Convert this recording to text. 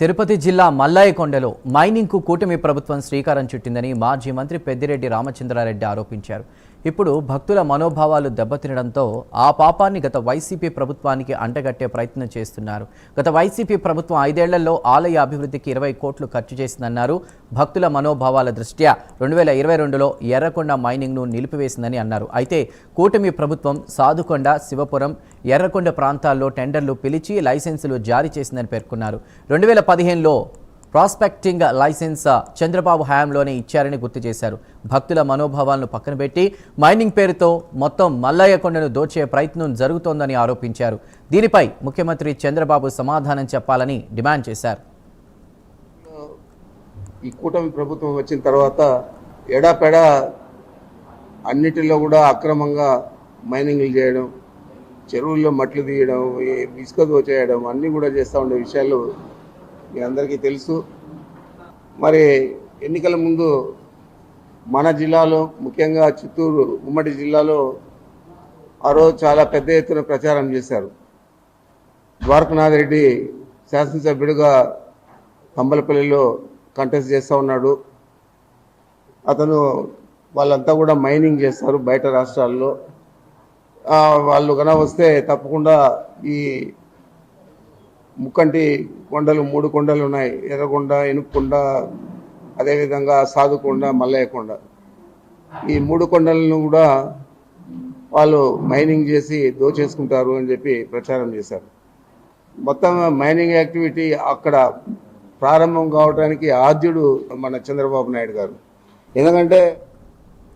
తిరుపతి జిల్లా మల్లాయకొండలో మైనింగ్కు కూటమి ప్రభుత్వం శ్రీకారం చుట్టిందని మాజీ మంత్రి పెద్దిరెడ్డి రామచంద్రారెడ్డి ఆరోపించారు. ఇప్పుడు భక్తుల మనోభావాలు దెబ్బతినడంతో ఆ పాపాన్ని గత వైసీపీ ప్రభుత్వానికి అంటగట్టే ప్రయత్నం చేస్తున్నారు. గత వైసీపీ ప్రభుత్వం 5 ఏళ్లలో ఆలయ అభివృద్ధికి 20 కోట్లు ఖర్చు చేసిందన్నారు. భక్తుల మనోభావాల దృష్ట్యా 2022లో ఎర్రకొండ మైనింగ్ను నిలిపివేసిందని అన్నారు. అయితే కూటమి ప్రభుత్వం సాధుకొండ, శివపురం, ఎర్రకొండ ప్రాంతాల్లో టెండర్లు పిలిచి లైసెన్సులు జారీ చేసిందని పేర్కొన్నారు. 2015లో ప్రాస్పెక్టింగ్ లైసెన్స్ చంద్రబాబు హయాంలోనే ఇచ్చారని గుర్తు చేశారు. భక్తుల మనోభావాలను పక్కన పెట్టి మైనింగ్ పేరుతో మొత్తం మల్లయ్యకొండను దోచే ప్రయత్నం జరుగుతోందని ఆరోపించారు. దీనిపై ముఖ్యమంత్రి చంద్రబాబు సమాధానం చెప్పాలని డిమాండ్ చేశారు. ఈ కూటమి ప్రభుత్వం వచ్చిన తర్వాత ఎడాపెడా అన్నిటిలో కూడా అక్రమంగా మైనింగ్లు చేయడం, చెరువుల్లో మట్లు తీయడం, ఇసుక దోచేయడం అన్నీ కూడా చేస్తూ ఉండే విషయాలు మీ అందరికీ తెలుసు. మరి ఎన్నికల ముందు మన జిల్లాలో, ముఖ్యంగా చిత్తూరు ఉమ్మడి జిల్లాలో ఆ రోజు చాలా పెద్ద ఎత్తున ప్రచారం చేశారు. ద్వారకనాథ్ రెడ్డి శాసనసభ్యుడిగా తంబలపల్లిలో కంటెస్ట్ చేస్తూ ఉన్నాడు. అతను వాళ్ళంతా కూడా మైనింగ్ చేస్తారు బయట రాష్ట్రాల్లో. వాళ్ళు కన్నా వస్తే తప్పకుండా ఈ ముక్కంటి కొండలు 3 కొండలు ఉన్నాయి, ఎర్రకొండ, ఎనుకొండ, అదేవిధంగా సాధుకొండ, మల్లయ్యకొండ. ఈ 3 కొండలను కూడా వాళ్ళు మైనింగ్ చేసి దోచేసుకుంటారు అని చెప్పి ప్రచారం చేశారు. మొత్తం మైనింగ్ యాక్టివిటీ అక్కడ ప్రారంభం కావడానికి ఆద్యుడు మన చంద్రబాబు నాయుడు గారు. ఎందుకంటే